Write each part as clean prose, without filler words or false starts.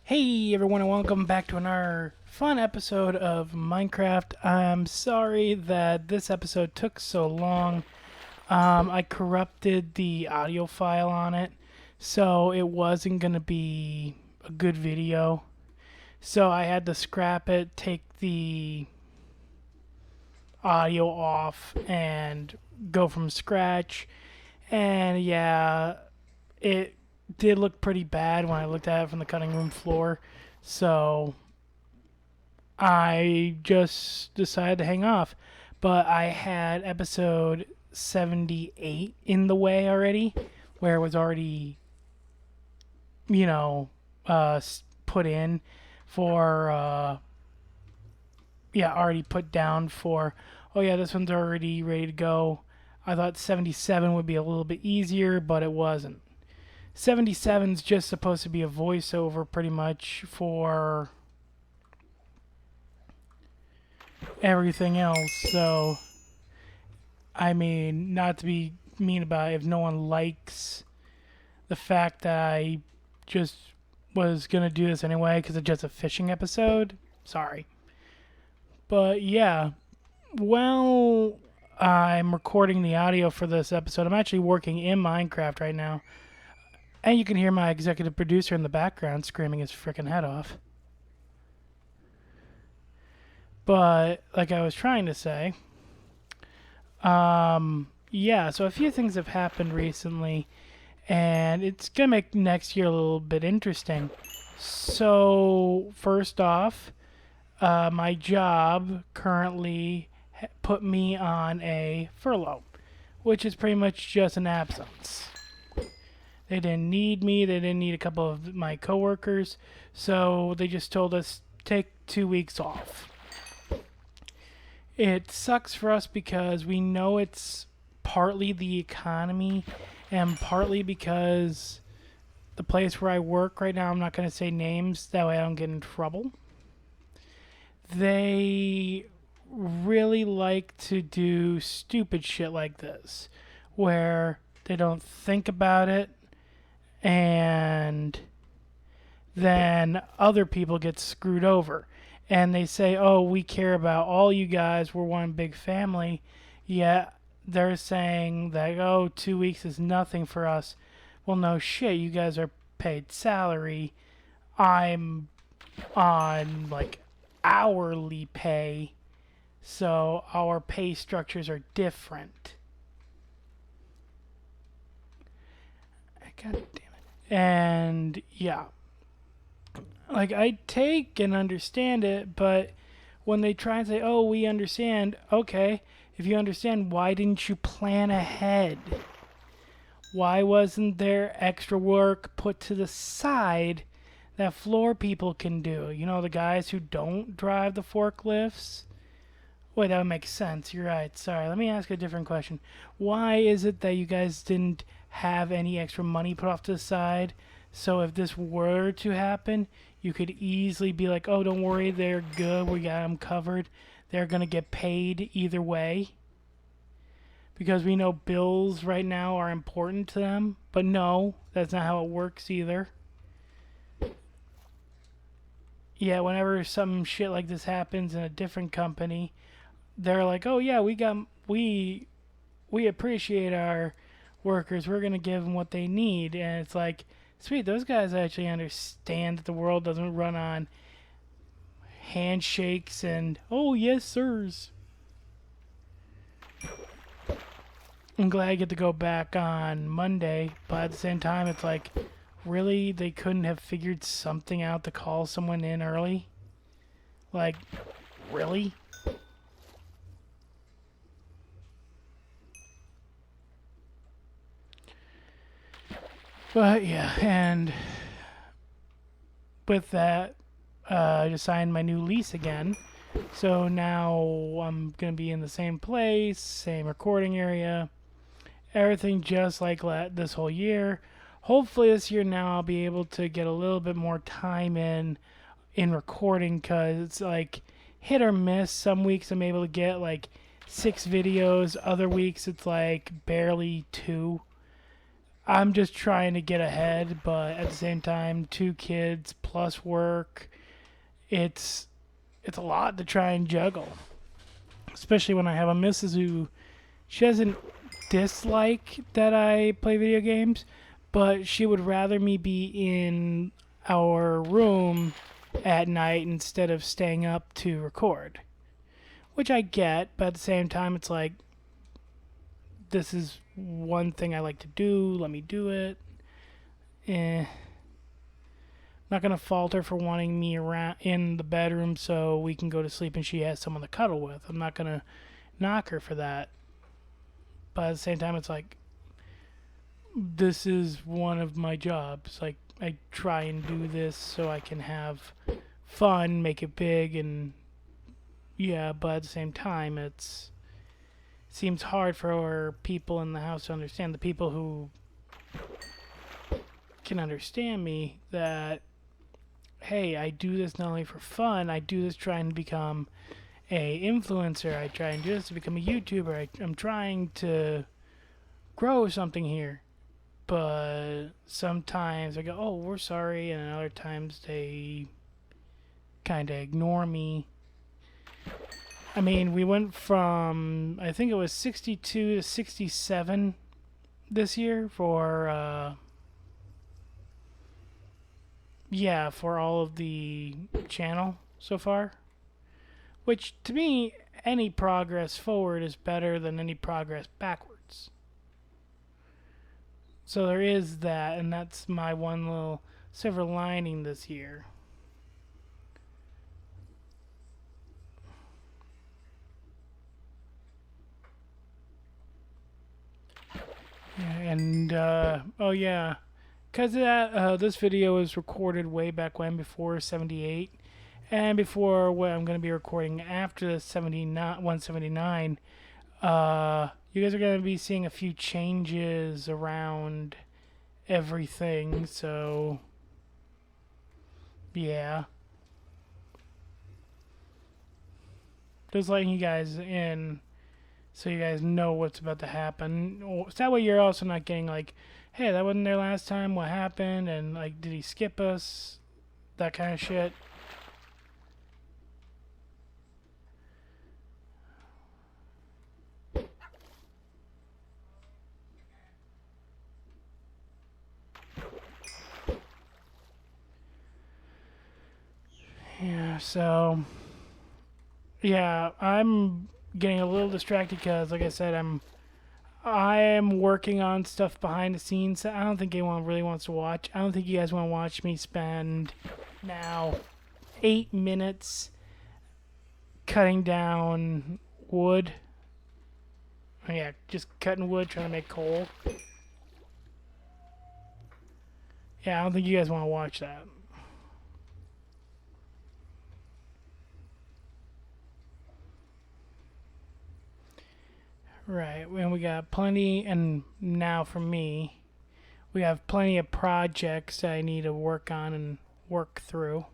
Hey everyone, and welcome back to another fun episode of Minecraft. I'm sorry that this episode took so long. I corrupted the audio file on it, so it wasn't going to be a good video. So I had to scrap it, take the audio off, and go from scratch. And yeah, it did look pretty bad when I looked at it from the cutting room floor. So I just decided to hang off. But I had episode 78 in the way already, where it was already, you know, put in for, already put down for, oh yeah, this one's already ready to go. I thought 77 would be a little bit easier, but it wasn't. 77's just supposed to be a voiceover pretty much for everything else. So, I mean, not to be mean about it, if no one likes the fact that I just was going to do this anyway because it's just a fishing episode, sorry. But yeah, well, I'm recording the audio for this episode. I'm actually working in Minecraft right now. And you can hear my executive producer in the background screaming his frickin' head off. But, like I was trying to say, yeah, so a few things have happened recently, and it's going to make next year a little bit interesting. So, first off, my job currently put me on a furlough, which is pretty much just an absence. They didn't need me. They didn't need a couple of my coworkers. So they just told us, take 2 weeks off. It sucks for us because we know it's partly the economy and partly because the place where I work right now, I'm not going to say names, that way I don't get in trouble. They really like to do stupid shit like this, where they don't think about it, and then other people get screwed over. And they say, oh, we care about all you guys. We're one big family. Yet they're saying that, oh, 2 weeks is nothing for us. Well, no shit. You guys are paid salary. I'm on, like, hourly pay. So our pay structures are different. God damn it. And yeah, like I take and understand it, but when they try and say, "Oh, we understand," okay, if you understand, why didn't you plan ahead? Why wasn't there extra work put to the side that floor people can do? You know, the guys who don't drive the forklifts? Wait, that would make sense. You're right. Sorry. Let me ask a different question. Why is it that you guys didn't have any extra money put off to the side? So if this were to happen, you could easily be like, oh, don't worry, they're good. We got them covered. They're going to get paid either way. Because we know bills right now are important to them. But no, that's not how it works either. Yeah, whenever some shit like this happens in a different company, they're like, "Oh yeah, we appreciate our workers. We're gonna give them what they need." And it's like, sweet, those guys actually understand that the world doesn't run on handshakes and oh yes, sirs. I'm glad I get to go back on Monday, but at the same time, it's like, really, they couldn't have figured something out to call someone in early? Like, really? But yeah, and with that, I just signed my new lease again. So now I'm going to be in the same place, same recording area, everything just like this whole year. Hopefully this year now I'll be able to get a little bit more time in recording because it's like hit or miss. Some weeks I'm able to get like 6 videos. Other weeks it's like barely 2. I'm just trying to get ahead, but at the same time, 2 kids plus work, it's it's a lot to try and juggle. Especially when I have a missus who she doesn't dislike that I play video games, but she would rather me be in our room at night instead of staying up to record. Which I get, but at the same time, it's like, this is one thing I like to do. Let me do it. Eh. Not gonna fault her for wanting me around in the bedroom so we can go to sleep and she has someone to cuddle with. I'm not gonna knock her for that. But at the same time, it's like, this is one of my jobs. Like, I try and do this so I can have fun, make it big, and yeah. But at the same time, it seems hard for people in the house to understand. The people who can understand me that, hey, I do this not only for fun. I do this trying to become a influencer. I try and do this to become a YouTuber. I'm trying to grow something here. But sometimes I go, oh, we're sorry, and other times they kind of ignore me. I mean, we went from, I think it was 62 to 67 this year for, yeah, for all of the channel so far. Which, to me, any progress forward is better than any progress backwards. So there is that, and that's my one little silver lining this year. And, oh yeah, because of that, this video was recorded way back when, before 78, and before what I'm going to be recording after the 179. You guys are going to be seeing a few changes around everything, so yeah. Just letting you guys in so you guys know what's about to happen. So that way you're also not getting like, hey, that wasn't there last time, what happened, and like, did he skip us? That kind of shit. Yeah, so yeah, I'm getting a little distracted because, like I said, I am working on stuff behind the scenes that I don't think anyone really wants to watch. I don't think you guys want to watch me spend now 8 minutes cutting down wood. Oh, yeah, just cutting wood, trying to make coal. Yeah, I don't think you guys want to watch that. Right, and we got plenty, and now for me, we have plenty of projects that I need to work on and work through.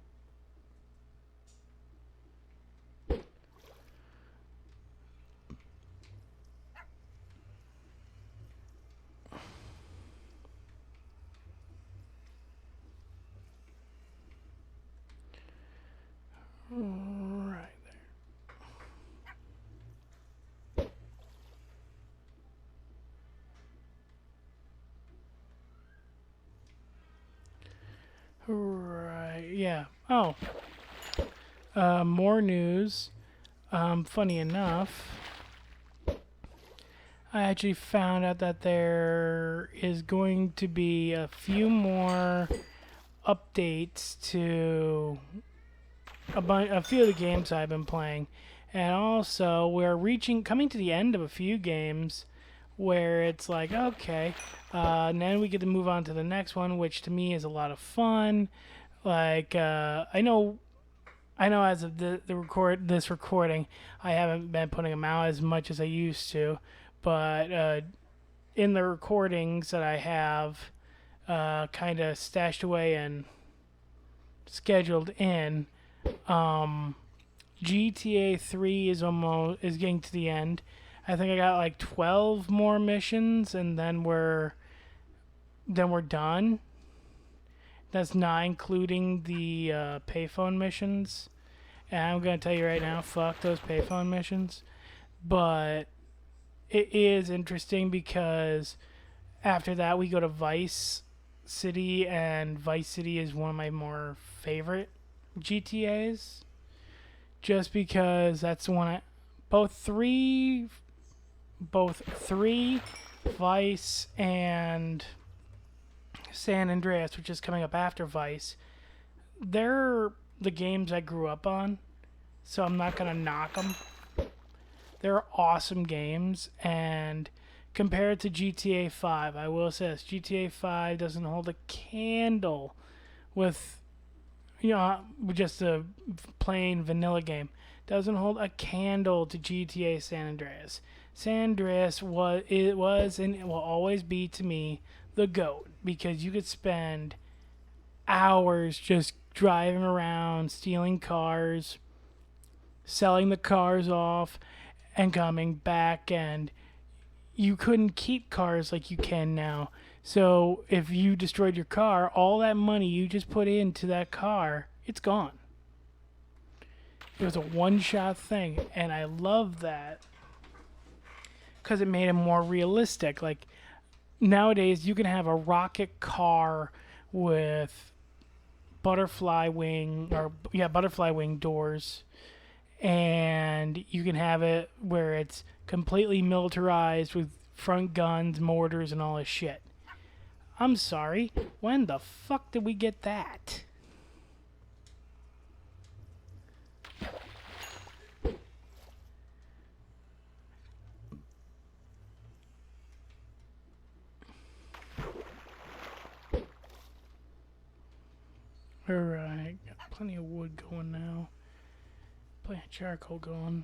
Right there. Right, yeah. Oh, more news. Funny enough, I actually found out that there is going to be a few more updates to a few of the games I've been playing, and also we're coming to the end of a few games where it's like, okay, and then we get to move on to the next one, which to me is a lot of fun. Like, I know as of this recording, I haven't been putting them out as much as I used to, but in the recordings that I have kind of stashed away and scheduled in, GTA 3 is getting to the end. I think I got like 12 more missions, and then we're then we're done. That's not including the payphone missions. And I'm going to tell you right now, fuck those payphone missions. But it is interesting because after that we go to Vice City, and Vice City is one of my more favorite GTAs. Just because that's the one both three, Vice, and San Andreas, which is coming up after Vice, they're the games I grew up on, so I'm not gonna knock them. They're awesome games, and compared to GTA 5, I will say this: GTA 5 doesn't hold a candle with, just a plain vanilla game. Doesn't hold a candle to GTA San Andreas. San Andreas was and it will always be to me the GOAT, because you could spend hours just driving around, stealing cars, selling the cars off, and coming back, and you couldn't keep cars like you can now. So if you destroyed your car, all that money you just put into that car, it's gone. It was a one-shot thing, and I love that because it made it more realistic. Like, nowadays, you can have a rocket car with butterfly wing doors, and you can have it where it's completely militarized with front guns, mortars, and all this shit. I'm sorry, when the fuck did we get that? Alright, got plenty of wood going now. Plenty of charcoal going.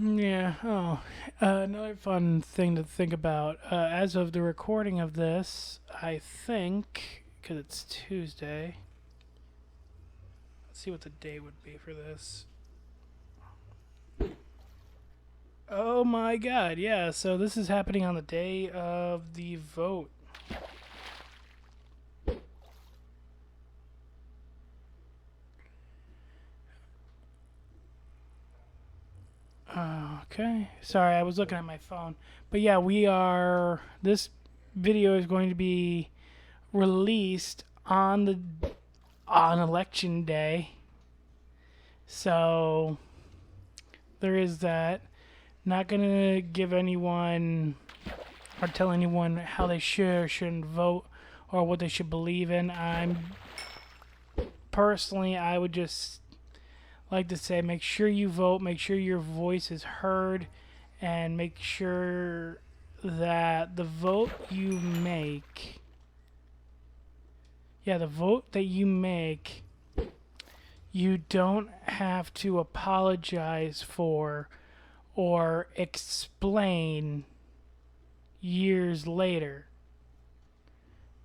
Yeah, another fun thing to think about. As of the recording of this, I think, because it's Tuesday, let's see what the date would be for this. Oh my god, yeah, so this is happening on the day of the vote. Okay, sorry, I was looking at my phone. But yeah, this video is going to be released on election day. So there is that. Not gonna give anyone or tell anyone how they should or shouldn't vote or what they should believe in. I would just like to say, make sure you vote, make sure your voice is heard, and make sure that the vote that you make, you don't have to apologize for or explain years later.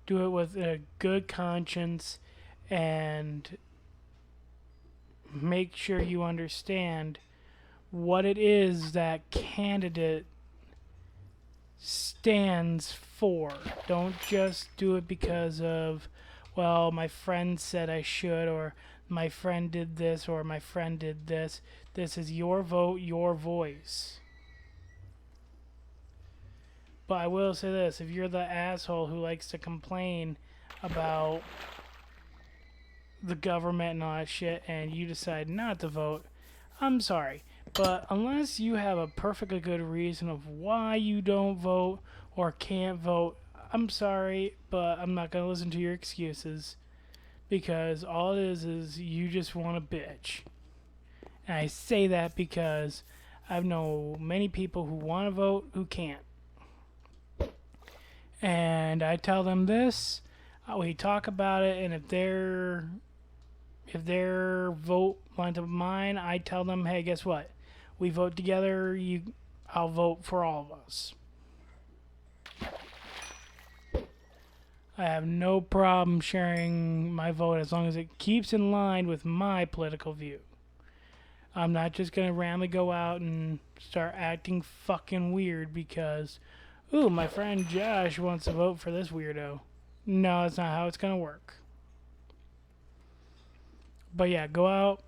Do it with a good conscience, and make sure you understand what it is that candidate stands for. Don't just do it because of, well, my friend said I should, or my friend did this, or my friend did this. This is your vote, your voice. But I will say this: if you're the asshole who likes to complain about the government and all that shit, and you decide not to vote, I'm sorry. But unless you have a perfectly good reason of why you don't vote or can't vote, I'm sorry, but I'm not going to listen to your excuses. Because all it is you just want to bitch. And I say that because I've known many people who want to vote who can't. And I tell them this, we talk about it, and if their vote lines up with mine, I tell them, hey, guess what? We vote together, I'll vote for all of us. I have no problem sharing my vote as long as it keeps in line with my political view. I'm not just gonna randomly go out and start acting fucking weird because, ooh, my friend Josh wants to vote for this weirdo. No, that's not how it's gonna work. But yeah, go out,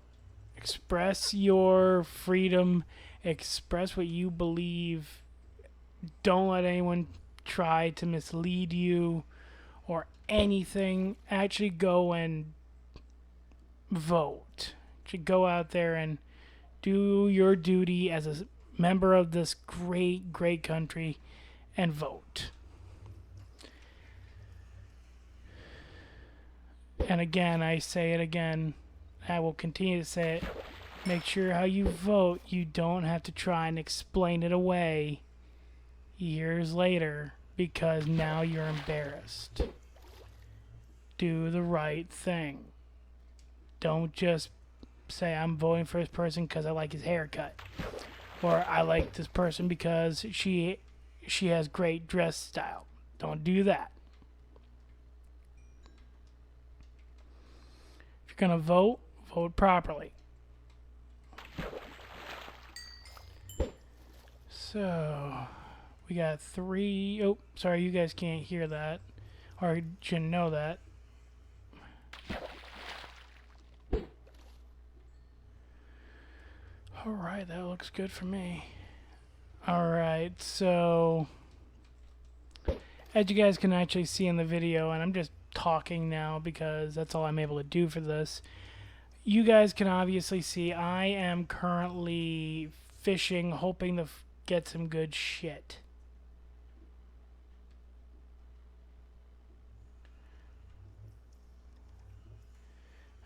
express your freedom, express what you believe. Don't let anyone try to mislead you or anything. Actually go and vote. Actually go out there and do your duty as a member of this great, great country and vote. And again, I say it again. I will continue to say it. Make sure how you vote, you don't have to try and explain it away years later because now you're embarrassed. Do the right thing. Don't just say I'm voting for this person because I like his haircut, or I like this person because she has great dress style. Don't do that. If you're gonna vote, vote properly. So we got 3. Oh, sorry, you guys can't hear that, or shouldn't know that. Alright, that looks good for me. Alright, so as you guys can actually see in the video, and I'm just talking now because that's all I'm able to do for this, you guys can obviously see I am currently fishing, hoping to get some good shit.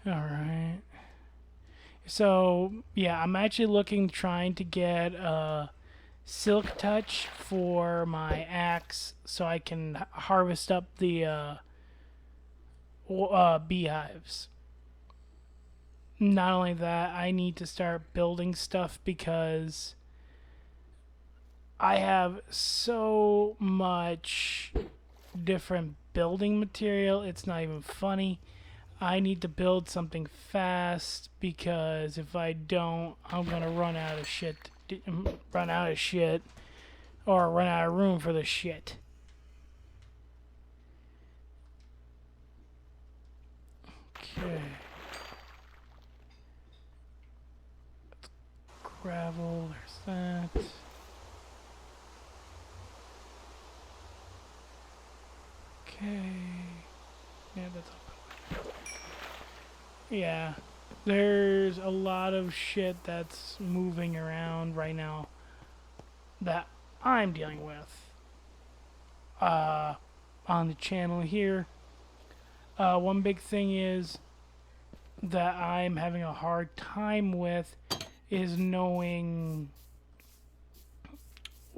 Alright. So, yeah, I'm actually trying to get silk touch for my axe so I can harvest up the beehives. Not only that, I need to start building stuff because I have so much different building material, it's not even funny. I need to build something fast because if I don't, I'm gonna run out of shit, or run out of room for the shit. Okay. Gravel, there's that. Okay. Yeah, that's all. Yeah. There's a lot of shit that's moving around right now that I'm dealing with on the channel here. One big thing is that I'm having a hard time with is knowing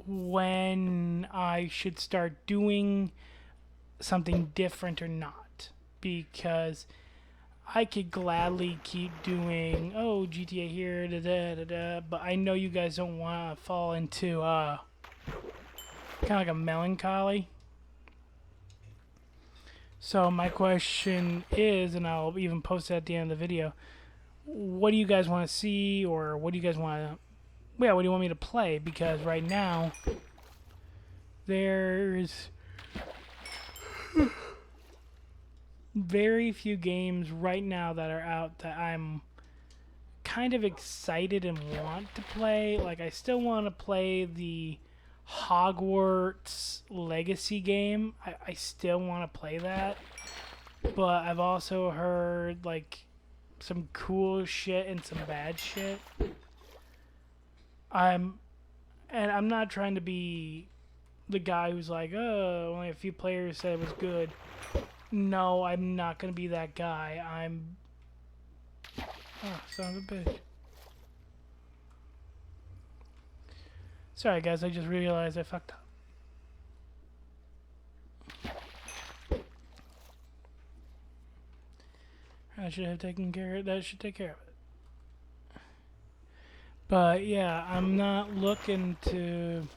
when I should start doing something different or not, because I could gladly keep doing GTA here, but I know you guys don't want to fall into kind of like a melancholy. So my question is, and I'll even post it at the end of the video, what do you guys want to see, or what do you guys want to, what do you want me to play? Because right now there's very few games right now that are out that I'm kind of excited and want to play. Like, I still want to play the Hogwarts Legacy game. I still want to play that. But I've also heard, like, some cool shit and some bad shit. I'm not trying to be the guy who's like, oh, only a few players said it was good. No, I'm not gonna be that guy. Oh, son of a bitch. Sorry, guys. I just realized I fucked up. I should have taken care of that. Should take care of it. But yeah, I'm not looking to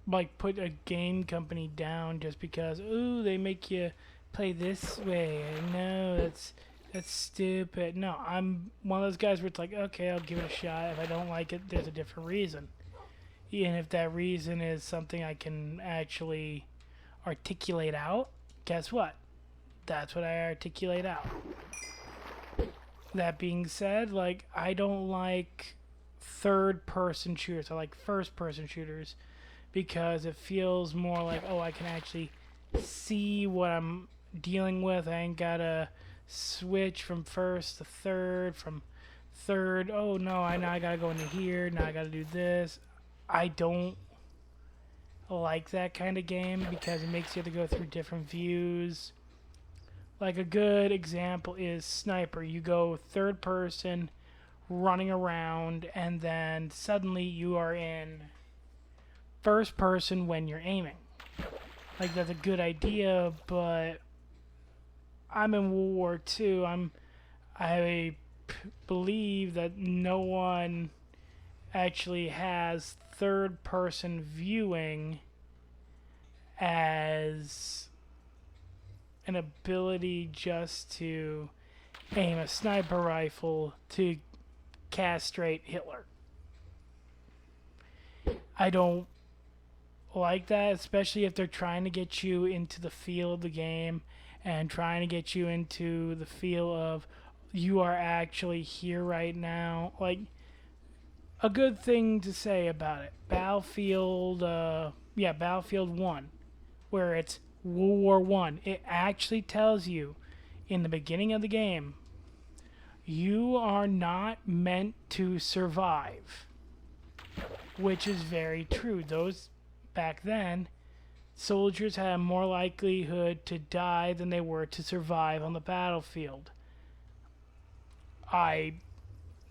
like put a game company down just because ooh they make you play this way. No, that's stupid. No, I'm one of those guys where it's like okay, I'll give it a shot. If I don't like it, there's a different reason. And if that reason is something I can actually articulate out, guess what? That's what I articulate out. That being said, like I don't like third person shooters. I like first person shooters because it feels more like, oh, I can actually see what I'm dealing with. I ain't gotta switch from first to third, from third, oh no, now I gotta go into here, now I gotta do this. I don't like that kind of game because it makes you have to go through different views. Like a good example is Sniper. You go third person, running around, and then suddenly you are in first person when you're aiming. Like that's a good idea, but I'm in World War II. I believe that no one actually has third person viewing as an ability just to aim a sniper rifle to castrate Hitler. I don't like that, especially if they're trying to get you into the feel of the game and trying to get you into the feel of you are actually here right now. Like, a good thing to say about it, Battlefield 1, where it's World War One. It actually tells you in the beginning of the game, you are not meant to survive, which is very true. Those back then, soldiers had more likelihood to die than they were to survive on the battlefield.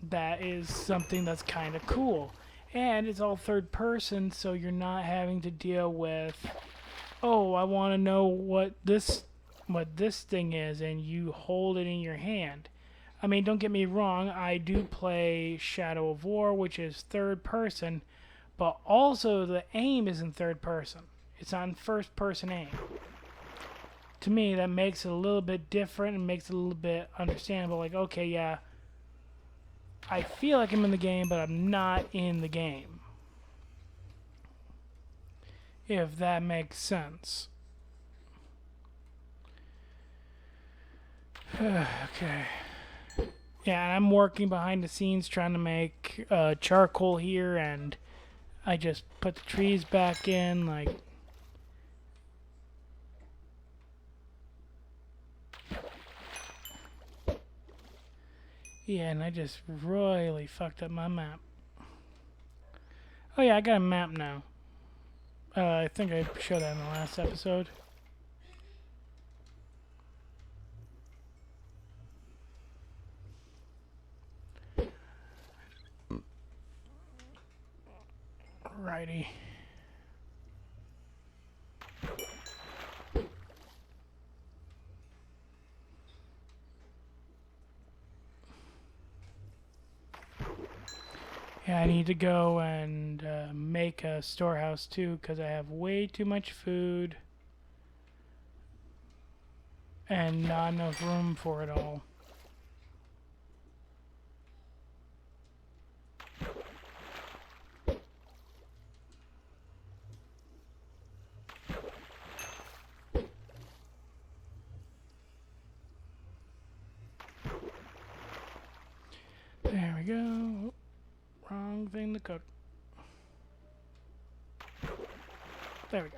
That is something that's kind of cool. And it's all third person, so you're not having to deal with, oh, I want to know what this thing is, and you hold it in your hand. I mean, don't get me wrong, I do play Shadow of War, which is third person, but also the aim is in third person. It's on first person aim. To me, that makes it a little bit different and makes it a little bit understandable. Like, okay, yeah, I feel like I'm in the game, but I'm not in the game. If that makes sense. Okay. Yeah, and I'm working behind the scenes trying to make charcoal here, and I just put the trees back in, like... Yeah, and I just royally fucked up my map. Oh yeah, I got a map now. I think I showed that in the last episode. Righty. Yeah, I need to go and make a storehouse too, because I have way too much food and not enough room for it all. There we go. Wrong thing to cook. There we go.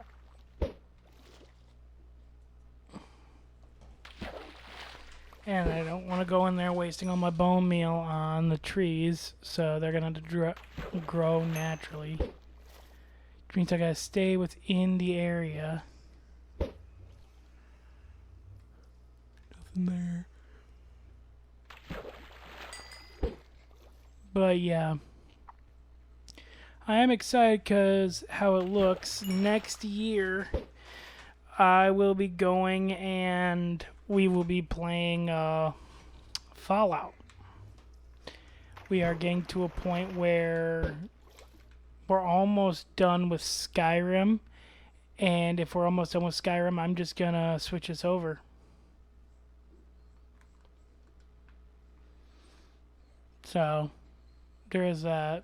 And I don't want to go in there wasting all my bone meal on the trees, so they're going to grow naturally. Which means I gotta stay within the area. Nothing there. But yeah. I am excited because how it looks. Next year, I will be going and we will be playing Fallout. We are getting to a point where we're almost done with Skyrim. And if we're almost done with Skyrim, I'm just gonna switch us over. So, there is that.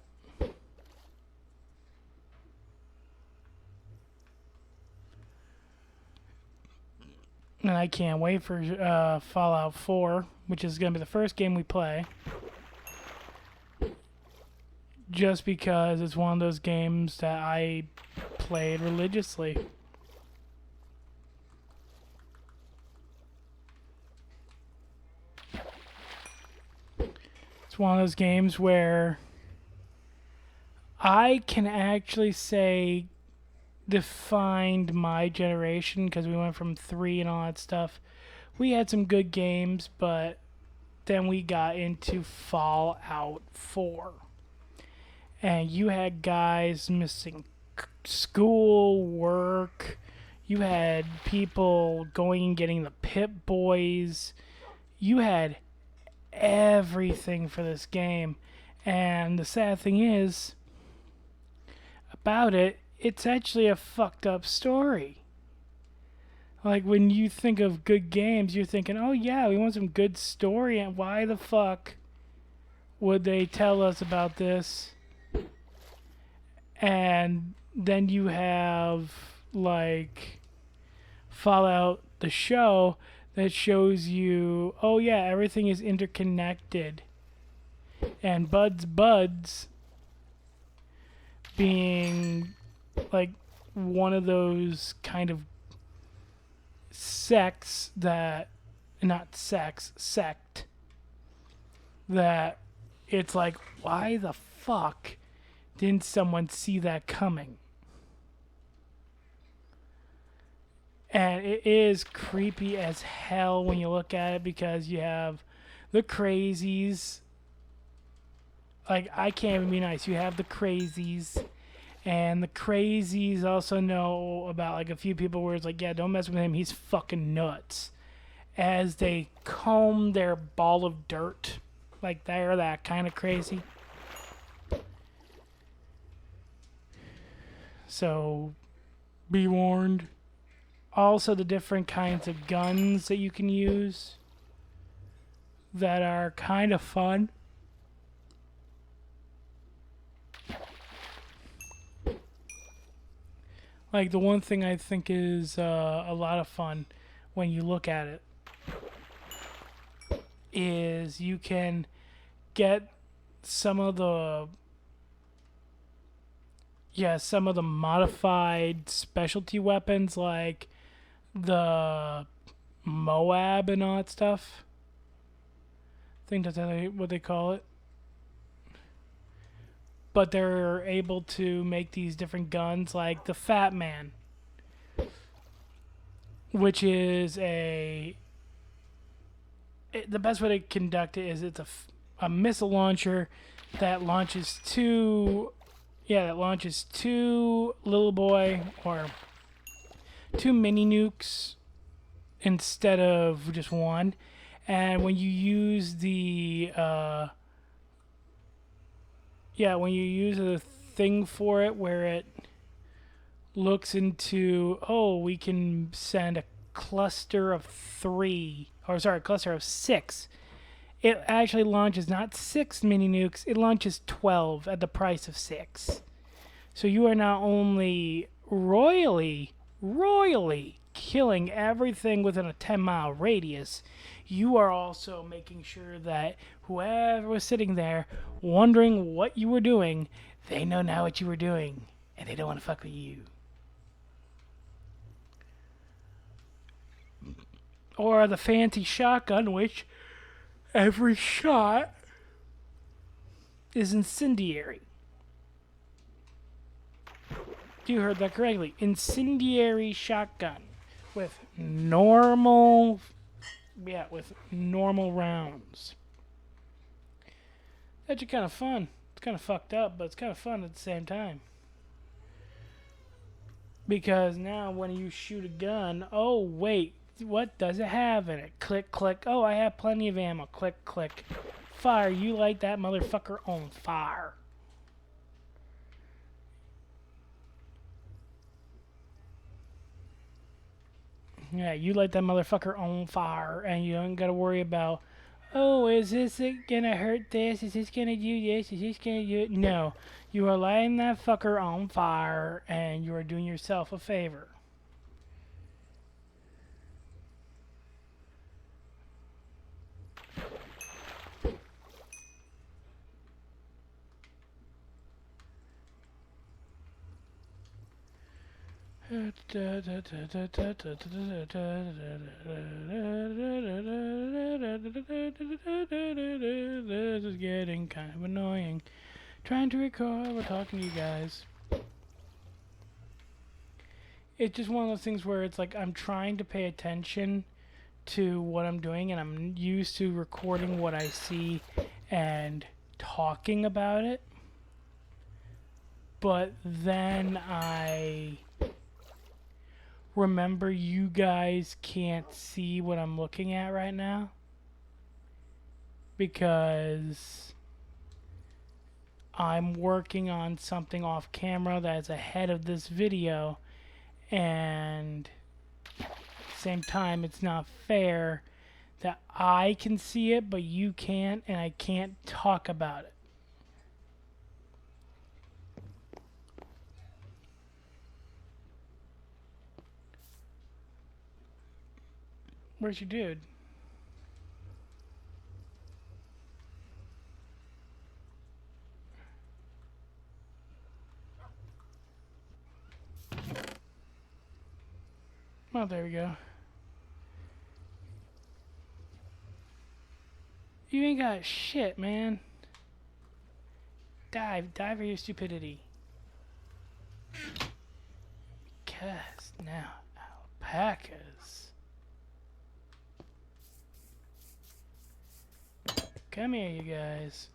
And I can't wait for Fallout 4, which is going to be the first game we play. Just because it's one of those games that I played religiously. It's one of those games where I can actually say defined my generation, because we went from 3 and all that stuff. We had some good games, but then we got into Fallout 4. And you had guys missing school, work. You had people going and getting the Pip Boys. You had everything for this game. And the sad thing is about it, it's actually a fucked up story. Like, when you think of good games, you're thinking, oh yeah, we want some good story, and why the fuck would they tell us about this? And then you have, like, Fallout, the show, that shows you, oh yeah, everything is interconnected. And Buds being, like, one of those kind of sect that it's like, why the fuck didn't someone see that coming? And it is creepy as hell when you look at it, because you have the crazies. Like, I can't even be nice. You have the crazies. And the crazies also know about, like, a few people where it's like, yeah, don't mess with him. He's fucking nuts. As they comb their ball of dirt. Like, they're that kind of crazy. So, be warned. Also, the different kinds of guns that you can use that are kind of fun. Like, the one thing I think is a lot of fun when you look at it is you can get some of the modified specialty weapons, like the Moab and all that stuff. I think that's what they call it. But they're able to make these different guns, like the Fat Man, which is the best way to conduct it is it's a missile launcher that launches two little boy, or 2 mini nukes instead of just one. And when you use when you use a thing for it where it looks into, oh, we can send a cluster of 6. It actually launches not 6 mini nukes, it launches 12 at the price of 6. So you are not only royally killing everything within a 10-mile radius, you are also making sure that whoever was sitting there wondering what you were doing, they know now what you were doing, and they don't want to fuck with you. Or the fancy shotgun, which every shot is incendiary. You heard that correctly. Incendiary shotgun with normal rounds. That's actually kind of fun. It's kind of fucked up, but it's kind of fun at the same time. Because now when you shoot a gun, oh wait, what does it have in it? Click, click. Oh, I have plenty of ammo. Click, click. Fire. You light that motherfucker on fire. Yeah, you light that motherfucker on fire, and you don't gotta worry about, oh, is this gonna hurt this? Is this gonna do this? Is this gonna do it? No, you are lighting that fucker on fire, and you are doing yourself a favor. This is getting kind of annoying. Trying to record while talking to you guys. It's just one of those things where it's like I'm trying to pay attention to what I'm doing, and I'm used to recording what I see and talking about it. But then I remember you guys can't see what I'm looking at right now because I'm working on something off camera that's ahead of this video, and at the same time it's not fair that I can see it but you can't, and I can't talk about it. Where's your dude? Oh, there we go. You ain't got shit, man. Dive for your stupidity. Because now alpacas. Come here, you guys.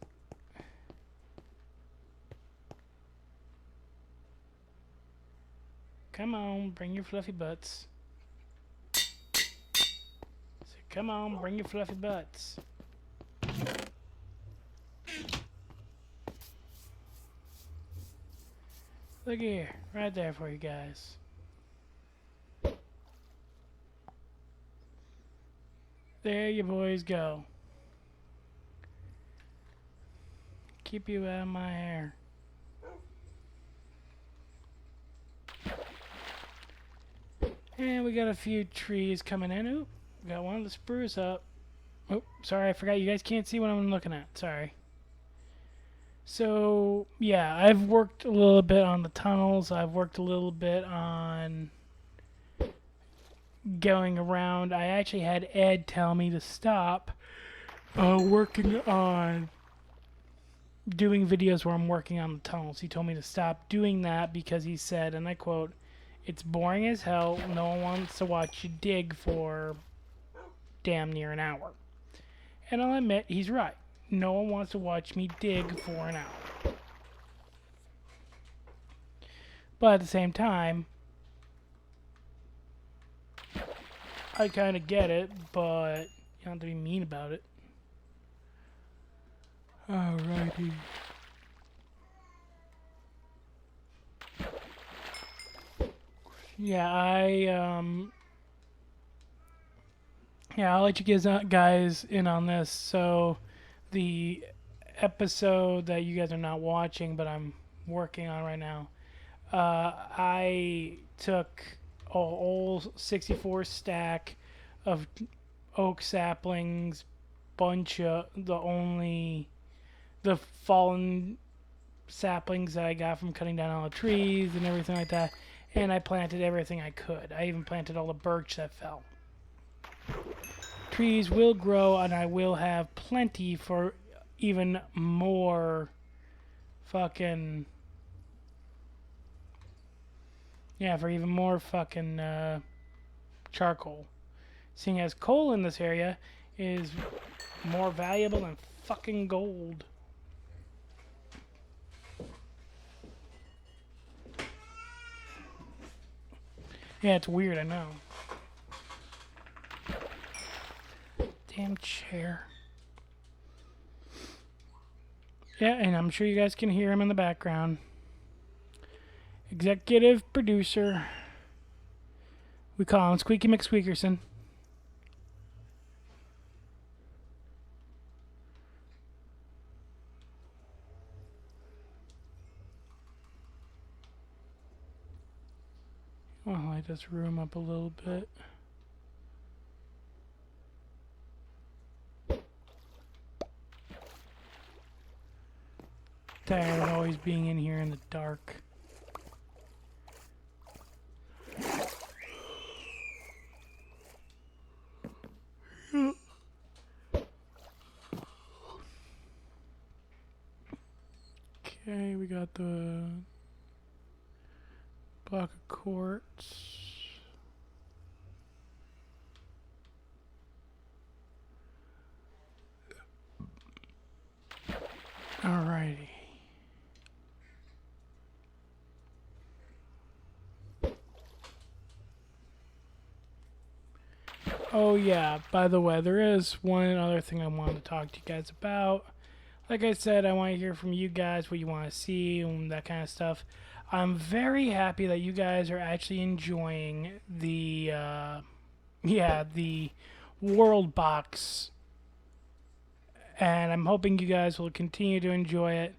Come on, bring your fluffy butts. So come on, bring your fluffy butts. Look here, right there for you guys. There you boys go. Keep you out of my hair. And we got a few trees coming in. Oop, got one of the spruce up. Oh, sorry, I forgot you guys can't see what I'm looking at. Sorry. So, yeah, I've worked a little bit on the tunnels. I've worked a little bit on going around. I actually had Ed tell me to stop working on doing videos where I'm working on the tunnels. He told me to stop doing that because he said, and I quote, "It's boring as hell. No one wants to watch you dig for damn near an hour." And I'll admit, he's right. No one wants to watch me dig for an hour. But at the same time, I kind of get it, but you don't have to be mean about it. Alrighty. Yeah, I'll let you guys in on this. So, the episode that you guys are not watching, but I'm working on right now, I took a whole 64 stack of oak saplings, bunch of the fallen saplings that I got from cutting down all the trees and everything like that, and I planted everything I could. I even planted all the birch that fell. Trees will grow, and I will have plenty for even more fucking... Yeah, for even more fucking charcoal. Seeing as coal in this area is more valuable than fucking gold. Yeah, it's weird, I know. Damn chair. Yeah, and I'm sure you guys can hear him in the background. Executive producer. We call him Squeaky McSqueakerson. I'll light this room up a little bit. Tired of always being in here in the dark. Okay, we got the block of quartz. Alrighty. Oh yeah, by the way, there is one other thing I wanted to talk to you guys about. Like I said, I want to hear from you guys what you want to see and that kind of stuff. I'm very happy that you guys are actually enjoying the the World Box, and I'm hoping you guys will continue to enjoy it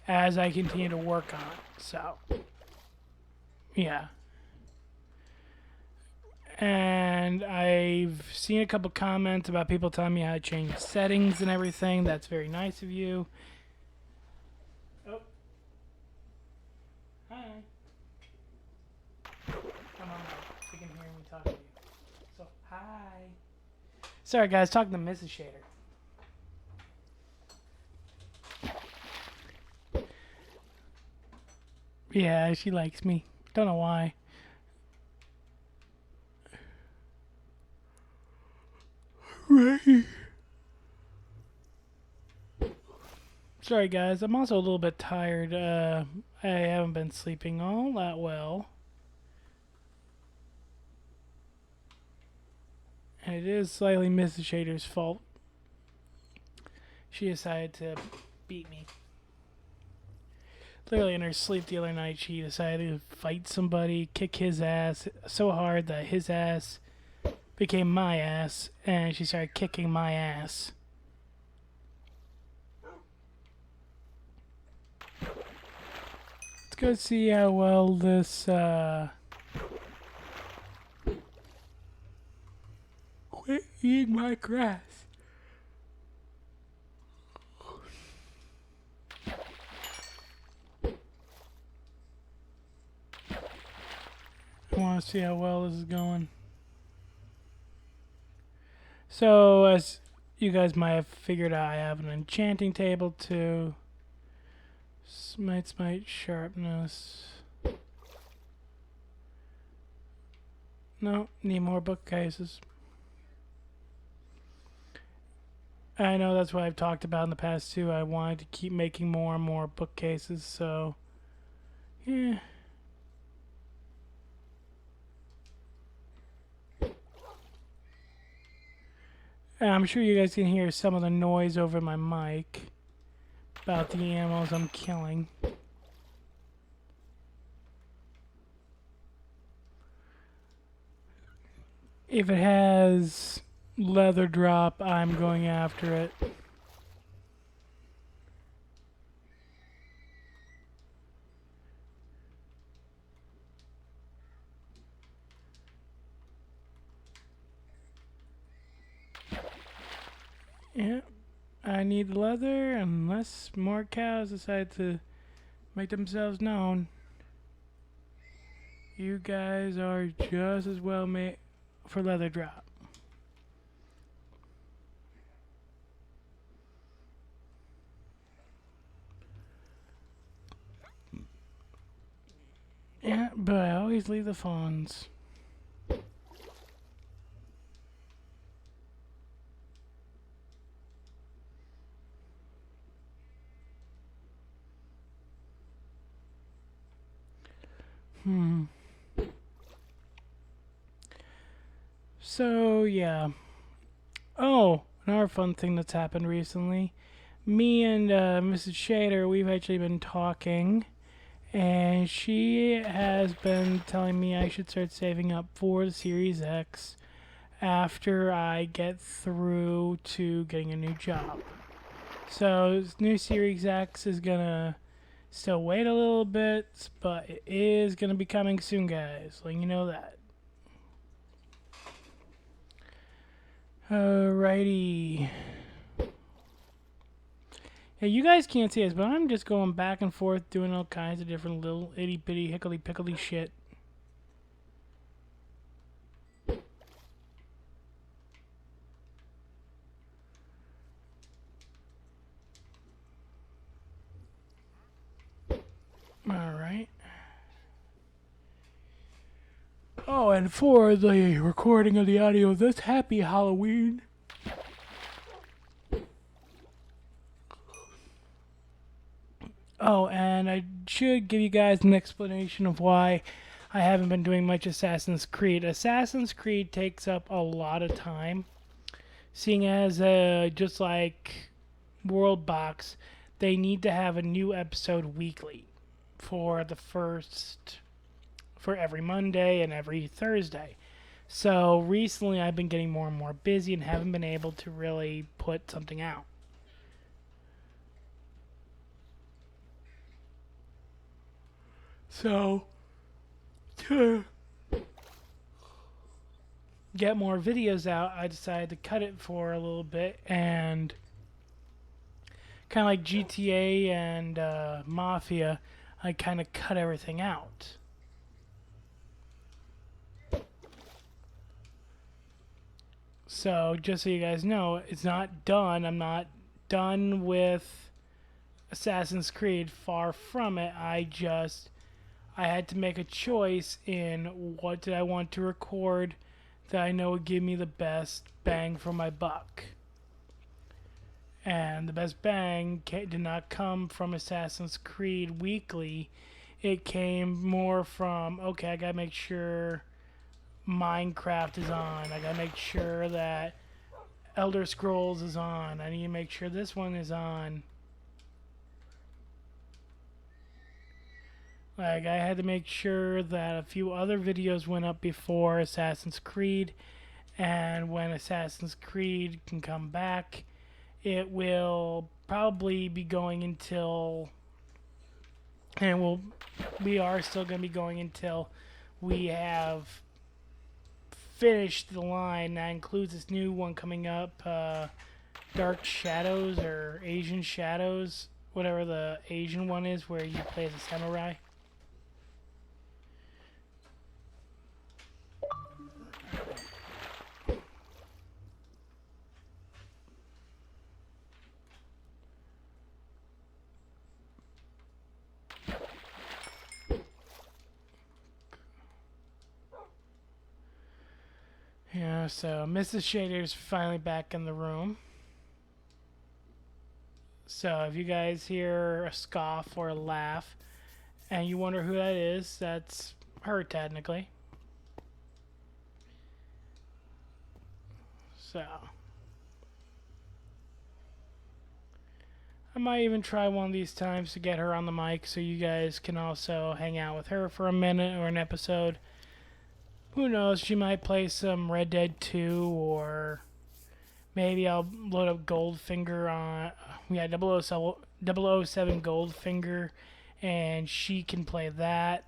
as I continue to work on it. So, yeah. And I've seen a couple comments about people telling me how to change settings and everything. That's very nice of you. Oh. Hi. Come on, you can hear me talking to you. So, hi. Sorry, guys, talking to Mrs. Shader. Yeah, she likes me. Don't know why. Right. Sorry, guys. I'm also a little bit tired. I haven't been sleeping all that well. And it is slightly Mrs. Shader's fault. She decided to beat me. Literally in her sleep the other night, she decided to fight somebody, kick his ass so hard that his ass became my ass, and she started kicking my ass. Let's go see how well this, Quit eating my grass. I want to see how well this is going. So, as you guys might have figured out, I have an enchanting table too. Smite, sharpness. No, need more bookcases. I know that's what I've talked about in the past too. I wanted to keep making more and more bookcases, so yeah. And I'm sure you guys can hear some of the noise over my mic about the animals I'm killing. If it has leather drop, I'm going after it. Yeah, I need leather unless more cows decide to make themselves known. You guys are just as well made for leather drop. Yeah, but I always leave the phones. So, yeah. Oh, another fun thing that's happened recently. Me and Mrs. Shader, we've actually been talking, And she has been telling me I should start saving up for the Series X after I get through to getting a new job. So this new Series X is gonna still wait a little bit, but it is gonna be coming soon, guys. Letting you know that. Alrighty. Yeah, you guys can't see this, but I'm just going back and forth doing all kinds of different little itty bitty hickledy pickledy shit. Alright. Oh, and for the recording of the audio of this, happy Halloween. Oh, and I should give you guys an explanation of why I haven't been doing much Assassin's Creed. Assassin's Creed takes up a lot of time, seeing as just like World Box, they need to have a new episode weekly for every Monday and every Thursday. So recently I've been getting more and more busy and haven't been able to really put something out. So to get more videos out, I decided to cut it for a little bit and kind of like GTA and Mafia, I kind of cut everything out. So just so you guys know, it's not done. I'm not done with Assassin's Creed. Far from it. I had to make a choice in what did I want to record that I know would give me the best bang for my buck. And the best bang did not come from Assassin's Creed Weekly. It came more from, okay, I gotta make sure Minecraft is on. I gotta make sure that Elder Scrolls is on. I need to make sure this one is on. Like, I had to make sure that a few other videos went up before Assassin's Creed. And when Assassin's Creed can come back, it will probably be going until... we are still going to be going until we have finished the line. That includes this new one coming up, Dark Shadows or Asian Shadows, whatever the Asian one is, where you play as a samurai. Yeah, so Mrs. Shader's finally back in the room. So if you guys hear a scoff or a laugh, and you wonder who that is, that's her technically. So I might even try one of these times to get her on the mic so you guys can also hang out with her for a minute or an episode. Who knows, she might play some Red Dead 2, or maybe I'll load up Goldfinger on, 007 Goldfinger, and she can play that.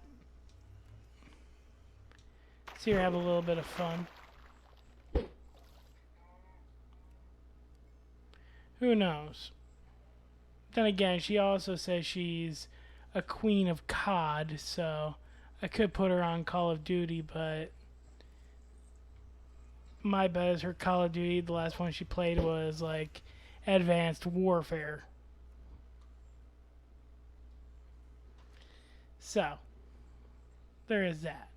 See her have a little bit of fun. Who knows? Then again, she also says she's a queen of COD, so I could put her on Call of Duty, but my bet is her Call of Duty, the last one she played was like Advanced Warfare. So, there is that.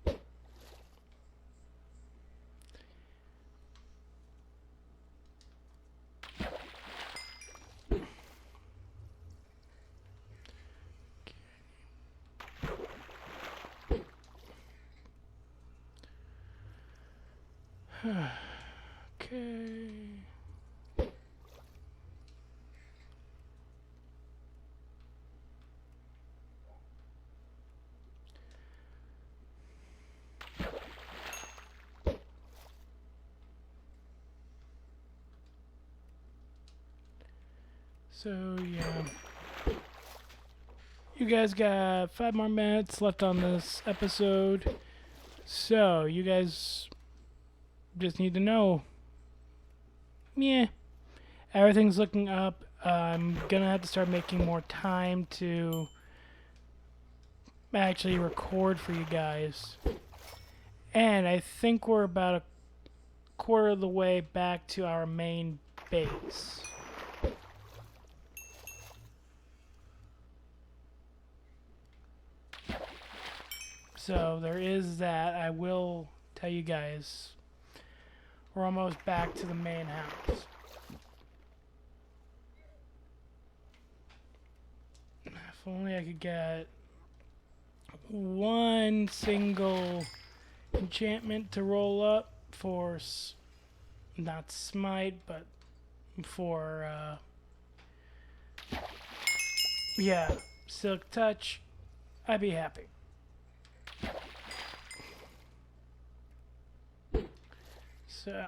Okay. So, yeah. You guys got 5 more minutes left on this episode. So, you guys just need to know. Yeah. Everything's looking up. I'm gonna have to start making more time to actually record for you guys. And I think we're about a quarter of the way back to our main base. So there is that. I will tell you guys. We're almost back to the main house. If only I could get one single enchantment to roll up for, not smite, but for, yeah, silk touch, I'd be happy. So,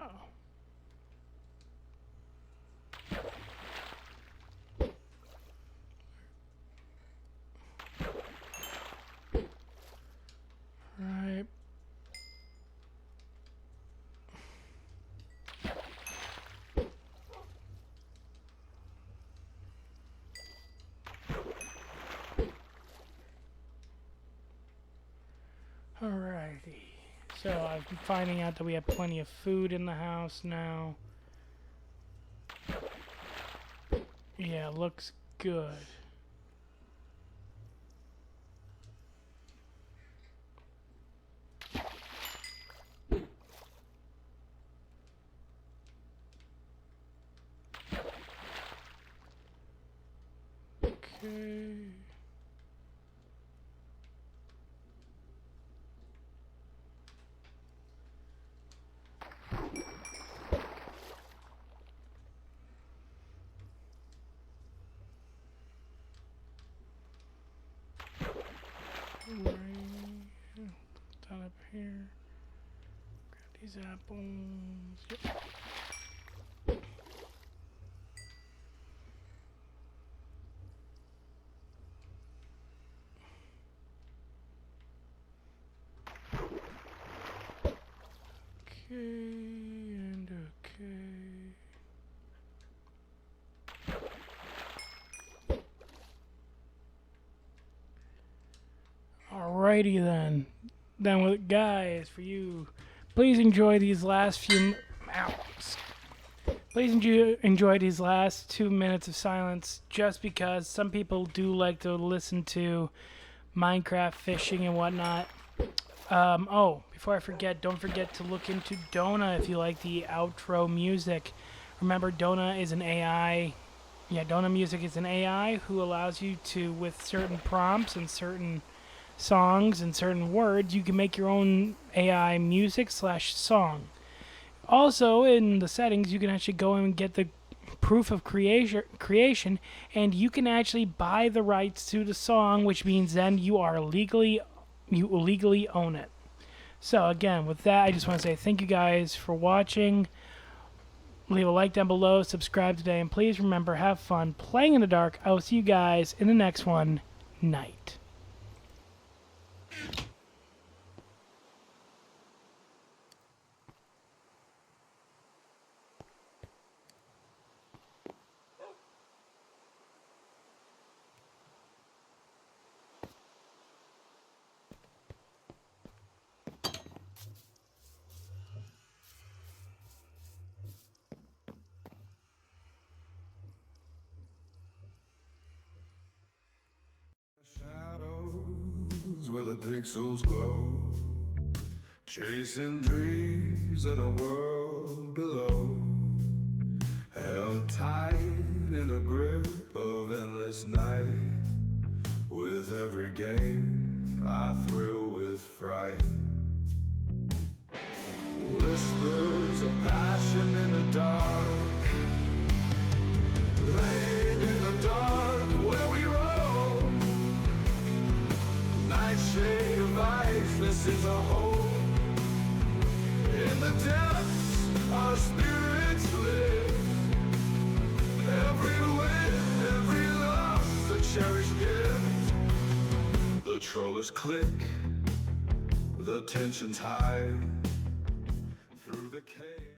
right. Alrighty. So I'm finding out that we have plenty of food in the house now. Yeah, looks good. Okay. Right. Put that up here. Grab these apples. Yep. Okay, and okay. Alrighty then. Then with guys, for you, please enjoy these last few Please enjoy these last 2 minutes of silence, just because some people do like to listen to Minecraft fishing and whatnot. Oh, before I forget, don't forget to look into Dona if you like the outro music. Remember, Dona is an AI. Yeah, Dona Music is an AI who allows you to, with certain prompts and certain songs and certain words, you can make your own AI music slash song. Also, in the settings, you can actually go and get the proof of creation, and you can actually buy the rights to the song, which means then you legally own it. So again, with that, I just want to say thank you guys for watching. Leave a like down below, subscribe today, and please remember, have fun playing in the dark. I will see you guys in the next one. Night. Shadows where the pixels glow, chasing dreams in a world below, held tight in a grip of endless night. With every game I thrill with fright. Whispers of passion in the dark, laid in the dark where we roam. Nightshade of ice, this is a hope. In the depths our spirits live. Every wind controllers click, the tension's high.